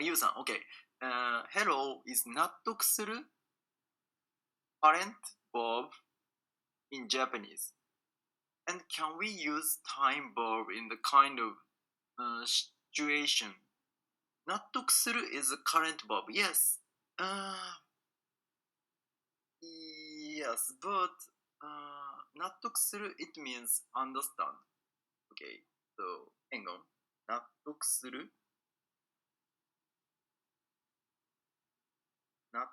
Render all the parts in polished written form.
ゆうさん、OK。Hello is 納得する current verb in Japanese. And can we use time verb in the kind of situation? 納得する is a current verb. Yes. Yes, but 納得する it means understand. Okay. So, hang on. 納得する納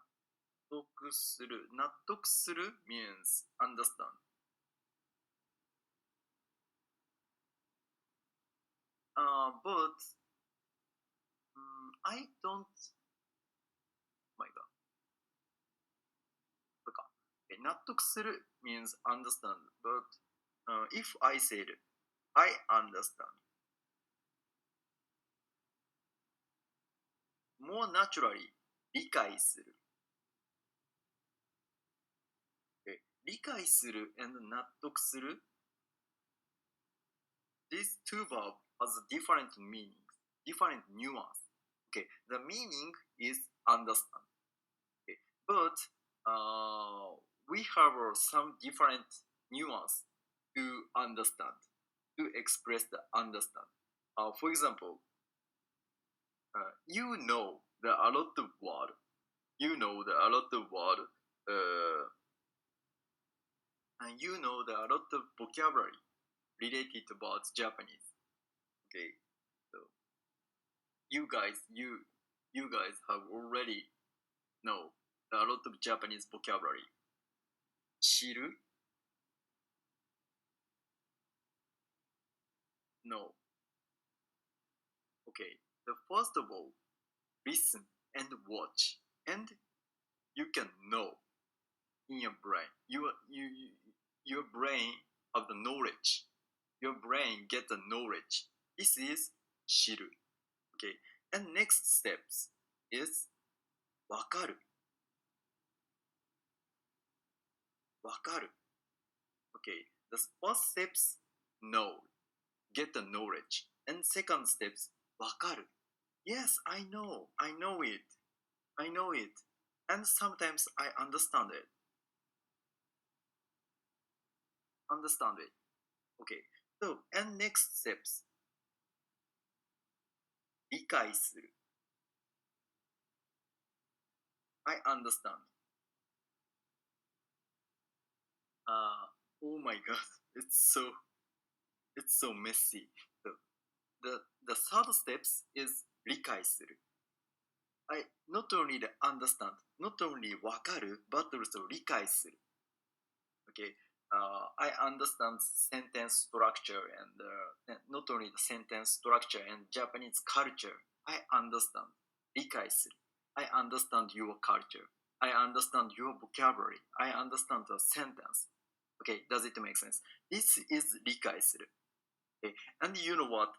得する納得する means understand. But I don't. Oh my god. とか。納得する means understand. But if I said I understand, more naturally 理解する。理解する and 納得する these two verbs has different meanings, different nuance. Okay, the meaning is understand. Okay, but we have some different nuance to understand, to express the understand. For example, you know there are a lot of word. You know there are a lot of word. And you know there are a lot of vocabulary related about Japanese. Okay, so you guys have already know there are a lot of Japanese vocabulary. 知る No. Okay, the first of all, listen and watch, and you can know in your brain. Your brain have the knowledge. Your brain get the knowledge. This is 知る Okay, and next steps is わかるわかる Okay, the first steps know, get the knowledge, and second steps わかる Yes, I know it, and sometimes I understand it. Okay, so and next steps 理解する I understand. Oh my god, it's so messy. The third steps is 理解する I not only understand, not only わかる but also 理解する Okay, I understand sentence structure and not only the sentence structure and Japanese culture. I understand 理解する I understand your culture. I understand your vocabulary. I understand the sentence. Okay, does it make sense? This is 理解する Okay, and you know what?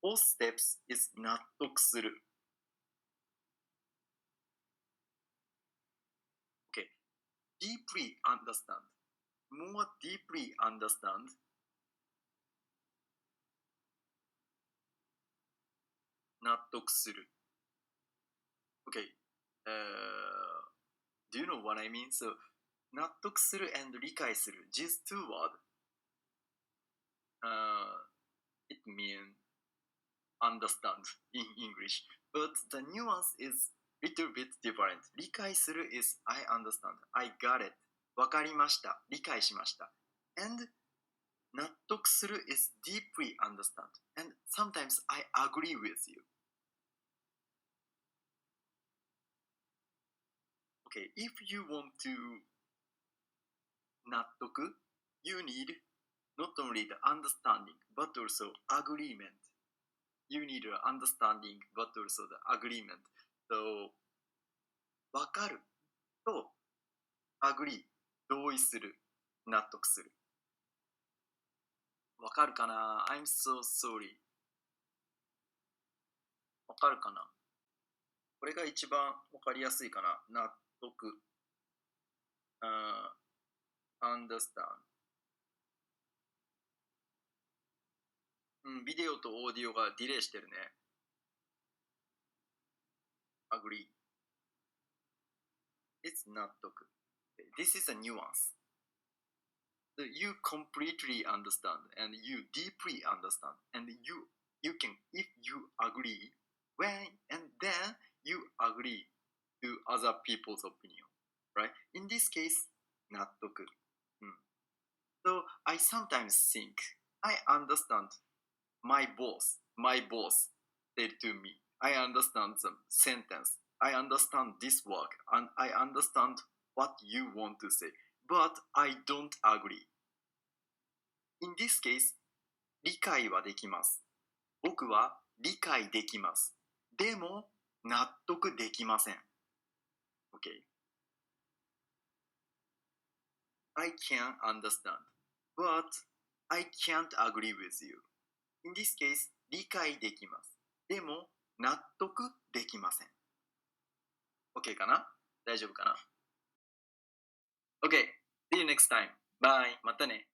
Fourth steps is 納得する Okay, deeply understand. More deeply understand. 納得する Okay, do you know what I mean? So, 納得する and 理解する these two words, it means understand in English, but the nuance is little bit different. 理解する is I understand, I got it. わかりました、理解しました。And 納得する is deeply understand, and sometimes I agree with you. Okay, if you want to 納得 you need not only the understanding but also agreement. You need the understanding but also the agreement. So わかると agree 同意する納得するわかるかな I'm so sorry わかるかなこれが一番わかりやすいかな納得、understand ビデオとオーディオがディレイしてるね agree. It's 納得。This is a nuance. You completely understand and you deeply understand and you can, if you agree, when and then you agree to other people's opinion, right? In this case, 納得。So I sometimes think I understand my boss said to me. I understand the sentence. I understand this work and I understand what you want to say. But I don't agree. In this case, 理解はできます。僕は理解できます。でも、納得できません。Okay. I can understand, but I can't agree with you. In this case, 理解できます。でも、納得できません。OK かな？大丈夫かな？ OK, see you next time. Bye. またね。